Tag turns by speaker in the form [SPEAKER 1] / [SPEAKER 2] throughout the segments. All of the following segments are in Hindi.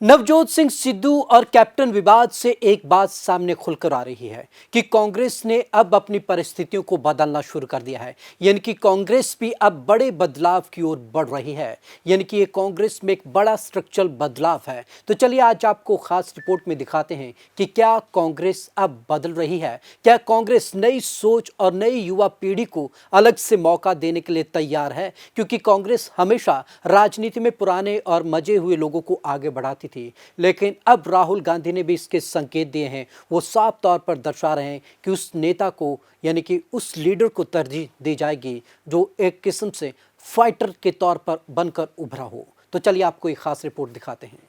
[SPEAKER 1] नवजोत सिंह सिद्धू और कैप्टन विवाद से एक बात सामने खुलकर आ रही है कि कांग्रेस ने अब अपनी परिस्थितियों को बदलना शुरू कर दिया है। यानी कि कांग्रेस भी अब बड़े बदलाव की ओर बढ़ रही है। यानी कि ये कांग्रेस में एक बड़ा स्ट्रक्चरल बदलाव है। तो चलिए आज आपको खास रिपोर्ट में दिखाते हैं कि क्या कांग्रेस अब बदल रही है, क्या कांग्रेस नई सोच और नई युवा पीढ़ी को अलग से मौका देने के लिए तैयार है। क्योंकि कांग्रेस हमेशा राजनीति में पुराने और मजे हुए लोगों को आगे बढ़ाती थी, लेकिन अब राहुल गांधी ने भी इसके संकेत दिए हैं। वो साफ तौर पर दर्शा रहे हैं कि उस नेता को यानी कि उस लीडर को तरजीह दी जाएगी जो एक किस्म से फाइटर के तौर पर बनकर उभरा हो। तो चलिए आपको एक खास रिपोर्ट दिखाते हैं।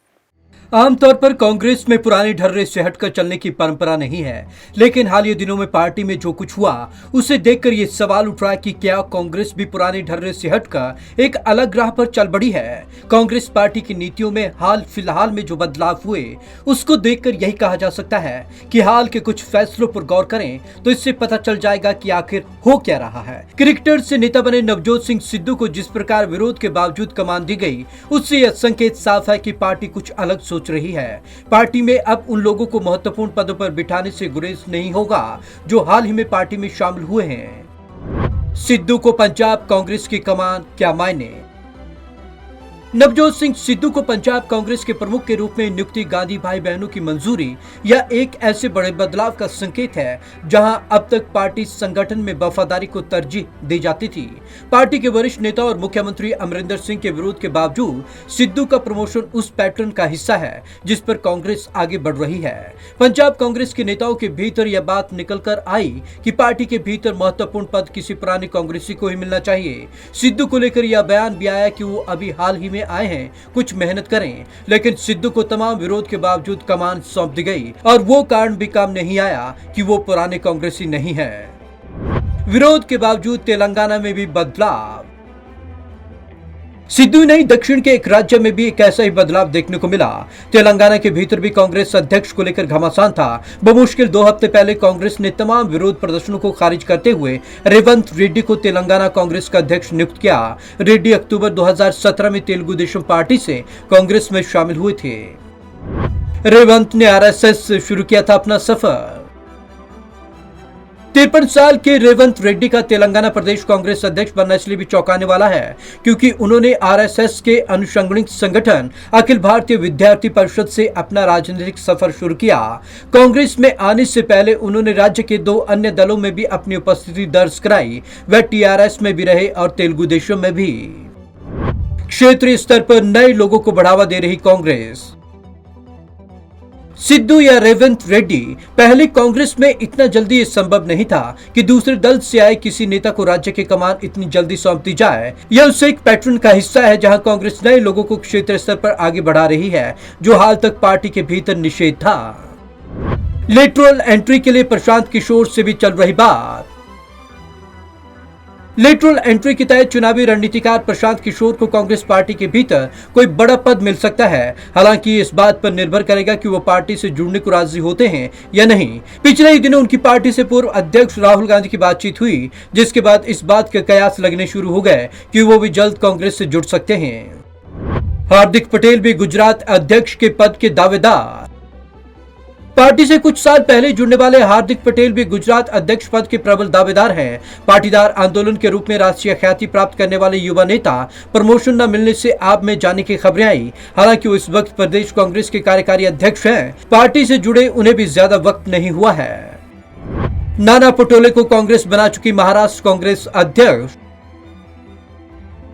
[SPEAKER 2] आमतौर पर कांग्रेस में पुराने ढर्रे से हटकर चलने की परंपरा नहीं है, लेकिन हाल ही दिनों में पार्टी में जो कुछ हुआ उसे देखकर ये सवाल उठ रहा है कि क्या कांग्रेस भी पुराने ढर्रे से हटकर एक अलग राह पर चल बढ़ी है। कांग्रेस पार्टी की नीतियों में हाल फिलहाल में जो बदलाव हुए उसको देखकर यही कहा जा सकता है कि हाल के कुछ फैसलों पर गौर करें तो इससे पता चल जाएगा कि आखिर हो क्या रहा है। क्रिकेटर से नेता बने नवजोत सिंह सिद्धू को जिस प्रकार विरोध के बावजूद कमान दी गई, उससे यह संकेत साफ है कि पार्टी कुछ अलग सोच रही है। पार्टी में अब उन लोगों को महत्वपूर्ण पदों पर बिठाने से गुरेज नहीं होगा जो हाल ही में पार्टी में शामिल हुए हैं। सिद्धू को पंजाब कांग्रेस की कमान, क्या मायने। नवजोत सिंह सिद्धू को पंजाब कांग्रेस के प्रमुख के रूप में नियुक्ति गांधी भाई बहनों की मंजूरी या एक ऐसे बड़े बदलाव का संकेत है जहां अब तक पार्टी संगठन में वफादारी को तरजीह दी जाती थी। पार्टी के वरिष्ठ नेता और मुख्यमंत्री अमरिंदर सिंह के विरोध के बावजूद सिद्धू का प्रमोशन उस पैटर्न का हिस्सा है जिस पर कांग्रेस आगे बढ़ रही है। पंजाब कांग्रेस के नेताओं के भीतर यह बात निकल कर आई कि पार्टी के भीतर महत्वपूर्ण पद किसी पुराने कांग्रेसी को ही मिलना चाहिए। सिद्धू को लेकर यह बयान भी आया कि वो अभी हाल ही आए हैं, कुछ मेहनत करें, लेकिन सिद्धू को तमाम विरोध के बावजूद कमान सौंप दी गई और वो कारण भी काम नहीं आया कि वो पुराने कांग्रेसी नहीं है। विरोध के बावजूद तेलंगाना में भी बदलाव। सिद्धू नहीं, दक्षिण के एक राज्य में भी एक ऐसा ही बदलाव देखने को मिला। तेलंगाना के भीतर भी कांग्रेस अध्यक्ष को लेकर घमासान था। बमुश्किल 2 हफ्ते पहले कांग्रेस ने तमाम विरोध प्रदर्शनों को खारिज करते हुए रेवंत रेड्डी को तेलंगाना कांग्रेस का अध्यक्ष नियुक्त किया। रेड्डी अक्टूबर 2017 में तेलुगु देशम पार्टी से कांग्रेस में शामिल हुए थे। रेवंत ने आरएसएस से शुरू किया था अपना सफर। 53 साल के रेवंत रेड्डी का तेलंगाना प्रदेश कांग्रेस अध्यक्ष बनना इसलिए भी चौंकाने वाला है क्योंकि उन्होंने आरएसएस के अनुषंगिक संगठन अखिल भारतीय विद्यार्थी परिषद से अपना राजनीतिक सफर शुरू किया। कांग्रेस में आने से पहले उन्होंने राज्य के 2 अन्य दलों में भी अपनी उपस्थिति दर्ज कराई। वह टीआरएस में भी रहे और तेलुगु देशम में भी। क्षेत्रीय स्तर पर नए लोगों को बढ़ावा दे रही कांग्रेस। सिद्धू या रेवंत रेड्डी, पहले कांग्रेस में इतना जल्दी ये संभव नहीं था कि दूसरे दल से आए किसी नेता को राज्य के कमान इतनी जल्दी सौंप दी जाए। यह उससे एक पैटर्न का हिस्सा है जहां कांग्रेस नए लोगों को क्षेत्रीय स्तर पर आगे बढ़ा रही है जो हाल तक पार्टी के भीतर निषेध था। लेटरल एंट्री के लिए प्रशांत किशोर से भी चल रही बात। लेटरल एंट्री के तहत चुनावी रणनीतिकार प्रशांत किशोर को कांग्रेस पार्टी के भीतर कोई बड़ा पद मिल सकता है। हालांकि इस बात पर निर्भर करेगा कि वो पार्टी से जुड़ने को राजी होते हैं या नहीं। पिछले ही दिनों उनकी पार्टी से पूर्व अध्यक्ष राहुल गांधी की बातचीत हुई, जिसके बाद इस बात के कयास लगने शुरू हो गए कि वो भी जल्द कांग्रेस से जुड़ सकते हैं। हार्दिक पटेल भी गुजरात अध्यक्ष के पद के दावेदार। पार्टी से कुछ साल पहले जुड़ने वाले हार्दिक पटेल भी गुजरात अध्यक्ष पद के प्रबल दावेदार हैं। पाटीदार आंदोलन के रूप में राष्ट्रीय ख्याति प्राप्त करने वाले युवा नेता प्रमोशन न मिलने से आप में जाने की खबरें आई। हालांकि वो इस वक्त प्रदेश कांग्रेस के कार्यकारी अध्यक्ष हैं। पार्टी से जुड़े उन्हें भी ज्यादा वक्त नहीं हुआ है। नाना पटोले को कांग्रेस बना चुकी महाराष्ट्र कांग्रेस अध्यक्ष।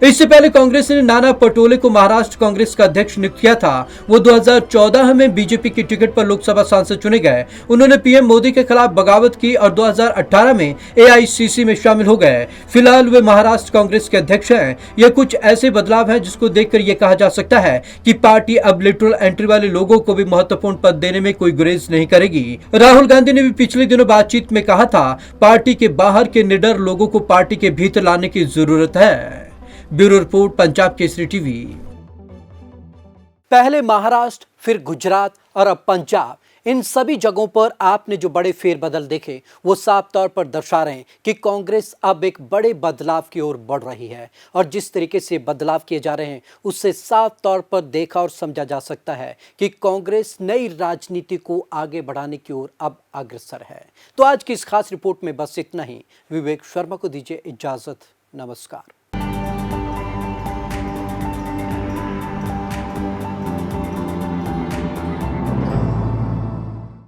[SPEAKER 2] इससे पहले कांग्रेस ने नाना पटोले को महाराष्ट्र कांग्रेस का अध्यक्ष नियुक्त किया था। वो 2014 में बीजेपी की टिकट पर लोकसभा सांसद चुने गए। उन्होंने पीएम मोदी के खिलाफ बगावत की और 2018 में एआईसीसी में शामिल हो गए। फिलहाल वे महाराष्ट्र कांग्रेस के अध्यक्ष हैं। यह कुछ ऐसे बदलाव है जिसको देखकर यह कहा जा सकता है कि पार्टी अब लिटरल एंट्री वाले लोगों को भी महत्वपूर्ण पद देने में कोई गुरेज नहीं करेगी। राहुल गांधी ने भी पिछले दिनों बातचीत में कहा था, पार्टी के बाहर के निडर लोगों को पार्टी के भीतर लाने की जरूरत है। Bureau report, Punjab Kesari TV.
[SPEAKER 1] पहले महाराष्ट्र, फिर गुजरात और अब पंजाब, इन सभी जगहों पर आपने जो बड़े फेरबदल देखे वो साफ तौर पर दर्शा रहे हैं कि कांग्रेस अब एक बड़े बदलाव की ओर बढ़ रही है और जिस तरीके से बदलाव किए जा रहे हैं उससे साफ तौर पर देखा और समझा जा सकता है कि कांग्रेस नई राजनीति को आगे बढ़ाने की ओर अब अग्रसर है। तो आज की इस खास रिपोर्ट में बस इतना ही। विवेक शर्मा को दीजिए इजाजत। नमस्कार।